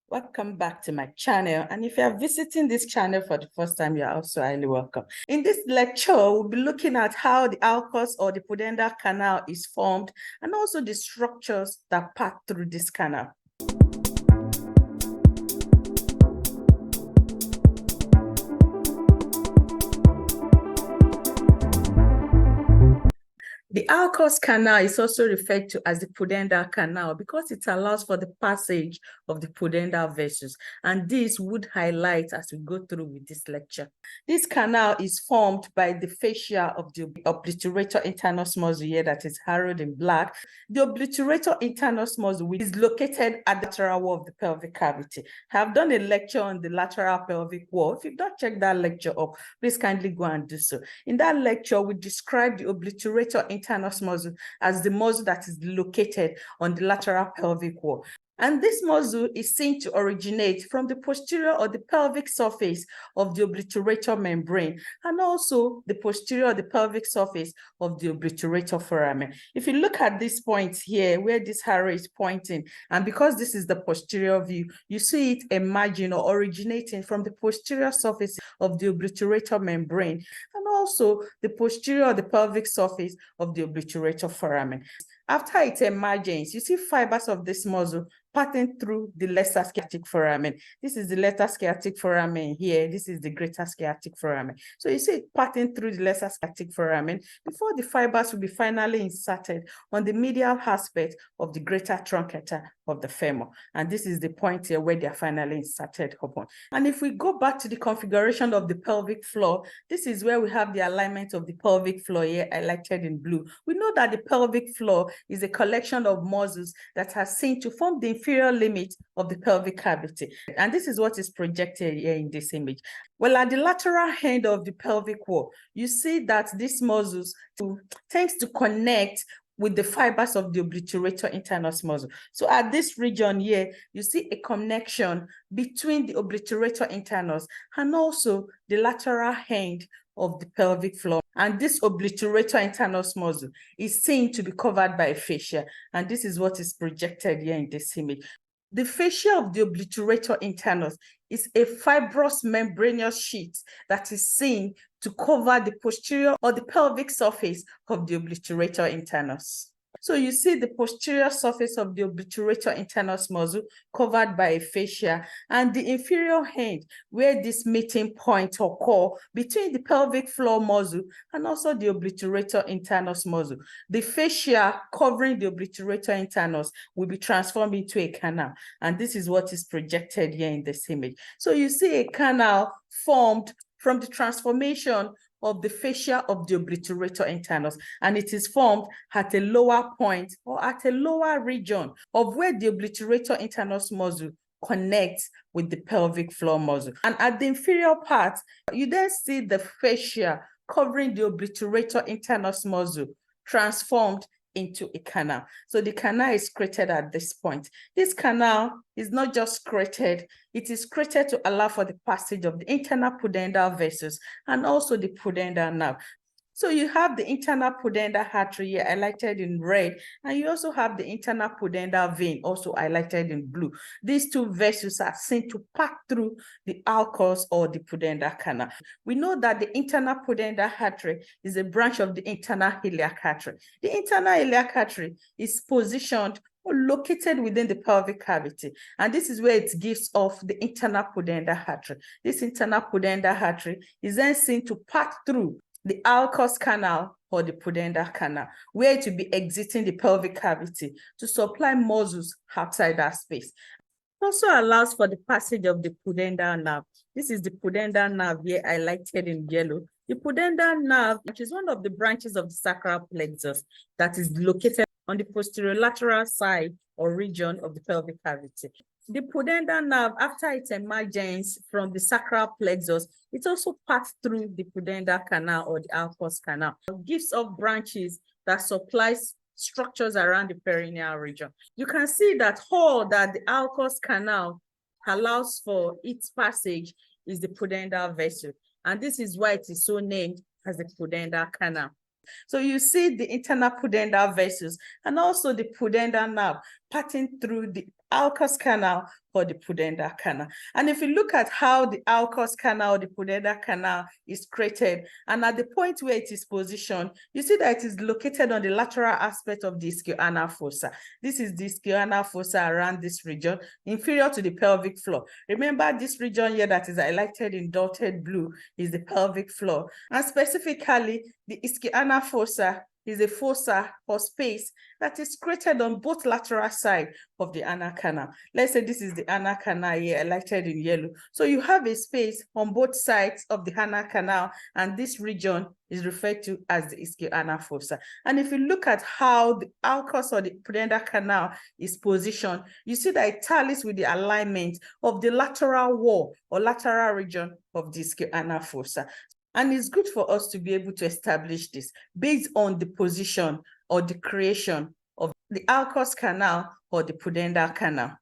Welcome back to my channel, and if you are visiting this channel for the first time, you are also highly welcome. In this lecture, we'll be looking at how the Alcock or the Pudendal Canal is formed and also the structures that pass through this canal. The Alcock Canal is also referred to as the Pudendal Canal because it allows for the passage of the Pudendal vessels, and this would highlight as we go through with this lecture. This canal is formed by the fascia of the obturator internus muscle here that is harrowed in black. The obturator internus muscle is located at the lateral wall of the pelvic cavity. I have done a lecture on the lateral pelvic wall. If you've not checked that lecture up, please kindly go and do so. In that lecture, we described the obturator internus muscle as the muscle that is located on the lateral pelvic wall. And this muscle is seen to originate from the posterior or the pelvic surface of the obturator membrane, and also the posterior or the pelvic surface of the obturator foramen. If you look at this point here, where this arrow is pointing, and because this is the posterior view, you see it emerging or originating from the posterior surface of the obturator membrane, and also the posterior or the pelvic surface of the obturator foramen. After its emergence, you see fibers of this muscle passing through the lesser sciatic foramen. This is the lesser sciatic foramen here. This is the greater sciatic foramen. So you see it passing through the lesser sciatic foramen before the fibers will be finally inserted on the medial aspect of the greater truncator of the femur. And this is the point here where they are finally inserted upon. And if we go back to the configuration of the pelvic floor, this is where we have the alignment of the pelvic floor here highlighted in blue. We know that the pelvic floor is a collection of muscles that are seen to form the inferior limit of the pelvic cavity. And this is what is projected here in this image. Well, at the lateral end of the pelvic wall, you see that these muscles tends to connect with the fibers of the obturator internus muscle. So at this region here, you see a connection between the obturator internus and also the lateral end of the pelvic floor. And this obturator internus muscle is seen to be covered by a fascia. And this is what is projected here in this image. The fascia of the obturator internus is a fibrous membranous sheath that is seen to cover the posterior or the pelvic surface of the obturator internus. So you see the posterior surface of the obturator internus muscle covered by a fascia, and the inferior end where this meeting point occur between the pelvic floor muscle and also the obturator internus muscle. The fascia covering the obturator internus will be transformed into a canal, and this is what is projected here in this image. So you see a canal formed from the transformation of the fascia of the obturator internus, and it is formed at a lower point or at a lower region of where the obturator internus muscle connects with the pelvic floor muscle. And at the inferior part, you then see the fascia covering the obturator internus muscle transformed into a canal. So the canal is created at this point. This canal is not just created, it is created to allow for the passage of the internal pudendal vessels and also the pudendal nerve. So you have the internal pudendal artery here highlighted in red, and you also have the internal pudendal vein also highlighted in blue. These two vessels are seen to pass through the Alcock or the Pudendal Canal. We know that the internal pudendal artery is a branch of the internal iliac artery. The internal iliac artery is positioned or located within the pelvic cavity, and this is where it gives off the internal pudendal artery. This internal pudendal artery is then seen to pass through the Alcock Canal or the Pudendal Canal, where it will be exiting the pelvic cavity to supply muscles outside that space. It also allows for the passage of the pudendal nerve. This is the pudendal nerve here highlighted in yellow. The pudendal nerve, which is one of the branches of the sacral plexus that is located on the posterolateral side or region of the pelvic cavity. The pudendal nerve, after its emergence from the sacral plexus, it also passed through the Pudendal Canal or the Alcock Canal. It gives off branches that supplies structures around the perineal region. You can see that all that the Alcock Canal allows for its passage is the pudendal vessel, and this is why it is so named as the Pudendal Canal. So you see the internal pudendal vessels and also the pudendal nerve passing through the Alcock canal or the Pudendal canal. And if you look at how the Alcock canal or the Pudendal canal is created, and at the point where it is positioned, you see that it is located on the lateral aspect of the ischioanal fossa. This is the ischioanal fossa around this region, inferior to the pelvic floor. Remember, this region here that is highlighted in dotted blue is the pelvic floor. And specifically, the ischioanal fossa is a fossa or space that is created on both lateral sides of the anal canal. Let's say this is the anal canal here, highlighted in yellow. So you have a space on both sides of the anal canal, and this region is referred to as the ischioanal fossa. And if you look at how the Alcock or the Pudendal canal is positioned, you see that it tallies with the alignment of the lateral wall or lateral region of the ischioanal fossa. And it's good for us to be able to establish this based on the position or the creation of the Alcock canal or the Pudendal canal.